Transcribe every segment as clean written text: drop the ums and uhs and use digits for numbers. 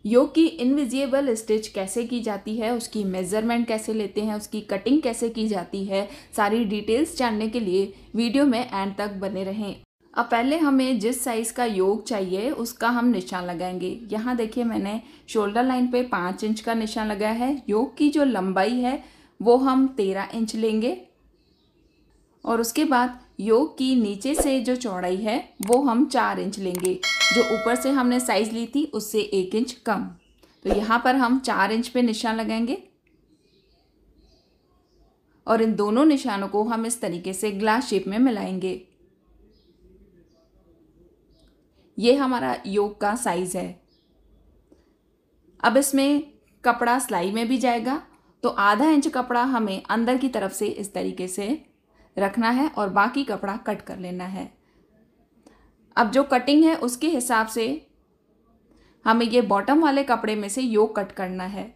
योग की invisible stitch कैसे की जाती है, उसकी मेज़रमेंट कैसे लेते हैं, उसकी कटिंग कैसे की जाती है, सारी डिटेल्स जानने के लिए वीडियो में एंड तक बने रहें। अब पहले हमें जिस साइज़ का योग चाहिए उसका हम निशान लगाएंगे। यहाँ देखिए मैंने शोल्डर लाइन पे 5 इंच का निशान लगाया है। योग की जो लंबाई है वो हम 13 इंच लेंगे और उसके बाद योग की नीचे से जो चौड़ाई है वो हम 4 इंच लेंगे। जो ऊपर से हमने साइज़ ली थी उससे 1 इंच कम। तो यहाँ पर हम 4 इंच पे निशान लगाएंगे और इन दोनों निशानों को हम इस तरीके से ग्लास शेप में मिलाएंगे। ये हमारा योग का साइज़ है। अब इसमें कपड़ा सिलाई में भी जाएगा, तो आधा इंच कपड़ा हमें अंदर की तरफ से इस तरीके से रखना है और बाकी कपड़ा कट कर लेना है। अब जो कटिंग है उसके हिसाब से हमें ये बॉटम वाले कपड़े में से योग कट करना है।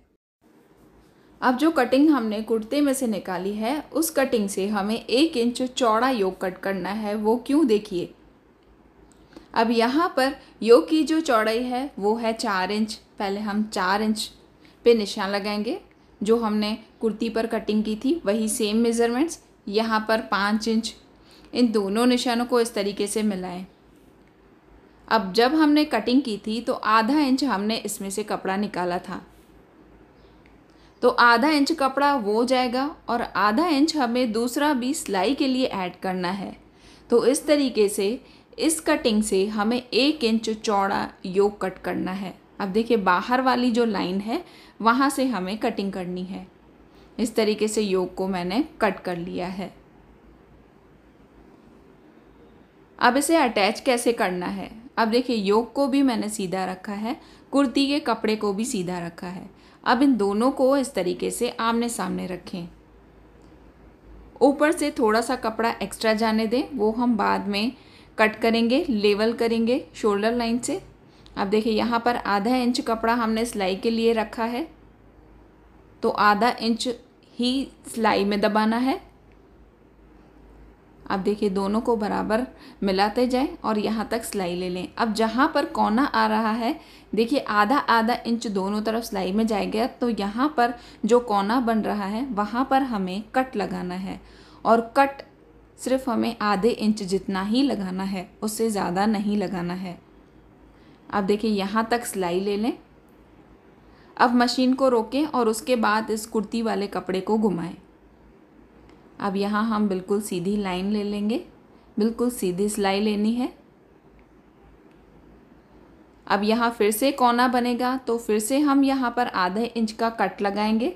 अब जो कटिंग हमने कुर्ते में से निकाली है उस कटिंग से हमें 1 इंच चौड़ा योग कट करना है। वो क्यों, देखिए। अब यहाँ पर योग की जो चौड़ाई है वो है 4 इंच। पहले हम 4 इंच पे निशान लगाएंगे। जो हमने कुर्ती पर कटिंग की थी वही सेम मेज़रमेंट्स यहाँ पर 5 इंच। इन दोनों निशानों को इस तरीके से मिलाएं। अब जब हमने कटिंग की थी तो आधा इंच हमने इसमें से कपड़ा निकाला था, तो आधा इंच कपड़ा वो जाएगा और आधा इंच हमें दूसरा भी सिलाई के लिए ऐड करना है। तो इस तरीके से इस कटिंग से हमें 1 इंच चौड़ा योग कट करना है। अब देखिए बाहर वाली जो लाइन है वहाँ से हमें कटिंग करनी है। इस तरीके से योग को मैंने कट कर लिया है। अब इसे अटैच कैसे करना है। अब देखिए योग को भी मैंने सीधा रखा है, कुर्ती के कपड़े को भी सीधा रखा है। अब इन दोनों को इस तरीके से आमने सामने रखें। ऊपर से थोड़ा सा कपड़ा एक्स्ट्रा जाने दें, वो हम बाद में कट करेंगे, लेवल करेंगे शोल्डर लाइन से। अब देखिए यहाँ पर आधा इंच कपड़ा हमने सिलाई के लिए रखा है, तो आधा इंच ही सिलाई में दबाना है। अब देखिए दोनों को बराबर मिलाते जाएं और यहाँ तक सिलाई ले लें। अब जहाँ पर कोना आ रहा है देखिए आधा आधा इंच दोनों तरफ सिलाई में जाएगा, तो यहाँ पर जो कोना बन रहा है वहाँ पर हमें कट लगाना है और कट सिर्फ हमें आधे इंच जितना ही लगाना है, उससे ज़्यादा नहीं लगाना है। अब देखिए यहाँ तक सिलाई ले लें। अब मशीन को रोकें और उसके बाद इस कुर्ती वाले कपड़े को घुमाएं। अब यहाँ हम बिल्कुल सीधी लाइन ले लेंगे, बिल्कुल सीधी सिलाई लेनी है। अब यहाँ फिर से कोना बनेगा, तो फिर से हम यहाँ पर आधे इंच का कट लगाएंगे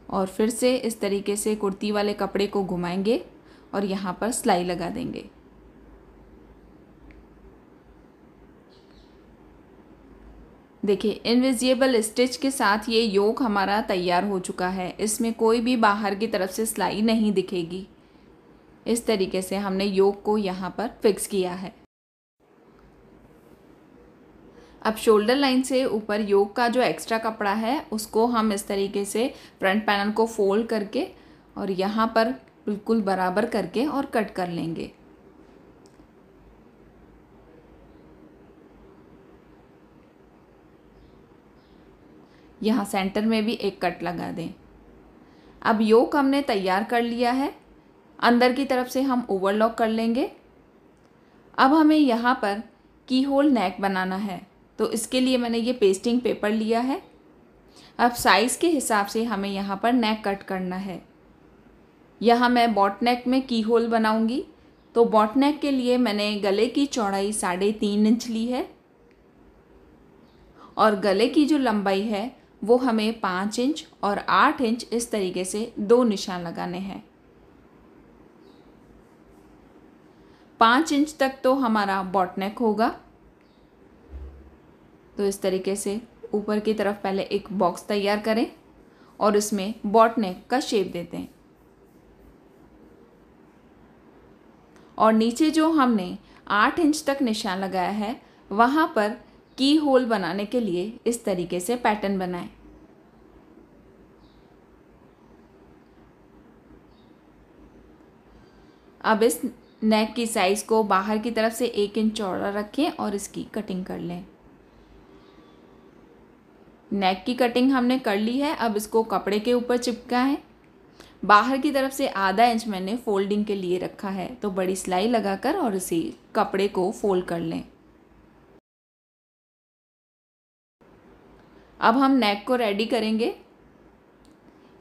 और फिर से इस तरीके से कुर्ती वाले कपड़े को घुमाएंगे और यहाँ पर सिलाई लगा देंगे। देखिए इनविजिबल स्टिच के साथ ये योग हमारा तैयार हो चुका है। इसमें कोई भी बाहर की तरफ से सिलाई नहीं दिखेगी। इस तरीके से हमने योग को यहाँ पर फिक्स किया है। अब शोल्डर लाइन से ऊपर योग का जो एक्स्ट्रा कपड़ा है उसको हम इस तरीके से फ्रंट पैनल को फोल्ड करके और यहाँ पर बिल्कुल बराबर करके और कट कर लेंगे। यहाँ सेंटर में भी एक कट लगा दें। अब योग हमने तैयार कर लिया है। अंदर की तरफ से हम ओवरलॉक कर लेंगे। अब हमें यहाँ पर की होल नेक बनाना है, तो इसके लिए मैंने ये पेस्टिंग पेपर लिया है। अब साइज़ के हिसाब से हमें यहाँ पर नेक कट करना है। यहाँ मैं बॉट नेक में की होल बनाऊँगी, तो बॉट नेक के लिए मैंने गले की चौड़ाई 3.5 इंच ली है और गले की जो लंबाई है वो हमें 5 इंच और 8 इंच इस तरीके से 2 निशान लगाने हैं। 5 इंच तक तो हमारा बॉट नेक होगा। तो इस तरीके से ऊपर की तरफ पहले एक बॉक्स तैयार करें और इसमें बॉट नेक का शेप देते हैं और नीचे जो हमने 8 इंच तक निशान लगाया है वहाँ पर की होल बनाने के लिए इस तरीके से पैटर्न बनाएं। अब इस नेक की साइज़ को बाहर की तरफ से 1 इंच चौड़ा रखें और इसकी कटिंग कर लें। नेक की कटिंग हमने कर ली है। अब इसको कपड़े के ऊपर चिपका है। बाहर की तरफ से आधा इंच मैंने फोल्डिंग के लिए रखा है, तो बड़ी सिलाई लगाकर और इसी कपड़े को फोल्ड कर लें। अब हम नेक को रेडी करेंगे।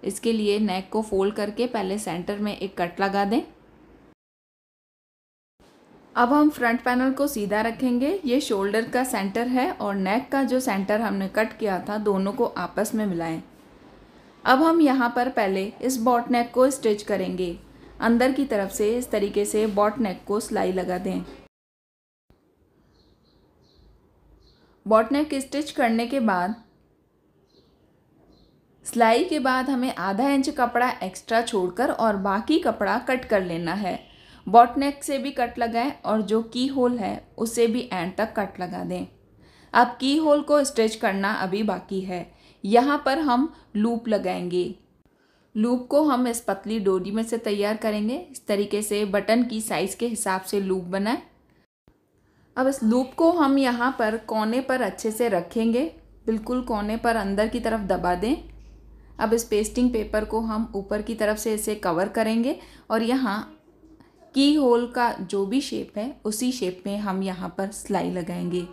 इसके लिए नेक को फोल्ड करके पहले सेंटर में एक कट लगा दें। अब हम फ्रंट पैनल को सीधा रखेंगे। ये शोल्डर का सेंटर है और नेक का जो सेंटर हमने कट किया था, दोनों को आपस में मिलाएं। अब हम यहाँ पर पहले इस बॉट नेक को स्टिच करेंगे। अंदर की तरफ से इस तरीके से बॉट नेक को सिलाई लगा दें। बॉट नेक स्टिच करने के बाद सिलाई के बाद हमें आधा इंच कपड़ा एक्स्ट्रा छोड़कर और बाकी कपड़ा कट कर लेना है। बॉट नेक से भी कट लगाएं और जो की होल है उससे भी एंड तक कट लगा दें। अब की होल को स्टिच करना अभी बाकी है। यहाँ पर हम लूप लगाएंगे। लूप को हम इस पतली डोरी में से तैयार करेंगे। इस तरीके से बटन की साइज़ के हिसाब से लूप बनाएं। अब इस लूप को हम यहाँ पर कोने पर अच्छे से रखेंगे। बिल्कुल कोने पर अंदर की तरफ दबा दें। अब इस पेस्टिंग पेपर को हम ऊपर की तरफ से इसे कवर करेंगे और यहाँ की होल का जो भी शेप है उसी शेप में हम यहाँ पर सिलाई लगाएंगे।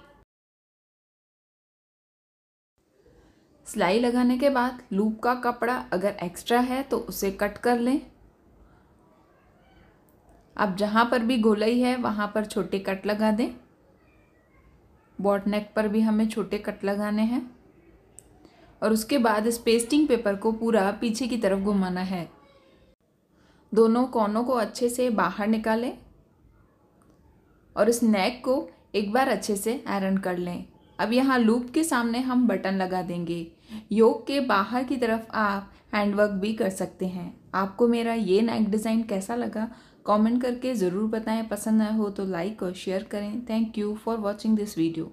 सिलाई लगाने के बाद लूप का कपड़ा अगर एक्स्ट्रा है तो उसे कट कर लें। अब जहाँ पर भी गोलाई है वहाँ पर छोटे कट लगा दें। बॉट नेक पर भी हमें छोटे कट लगाने हैं और उसके बाद इस पेस्टिंग पेपर को पूरा पीछे की तरफ घुमाना है। दोनों कोनों को अच्छे से बाहर निकालें और इस नेक को एक बार अच्छे से आयरन कर लें। अब यहाँ लूप के सामने हम बटन लगा देंगे। योक के बाहर की तरफ आप हैंडवर्क भी कर सकते हैं। आपको मेरा ये नेक डिज़ाइन कैसा लगा कमेंट करके ज़रूर बताएं। पसंद आया हो तो लाइक और शेयर करें। Thank you for watching this video.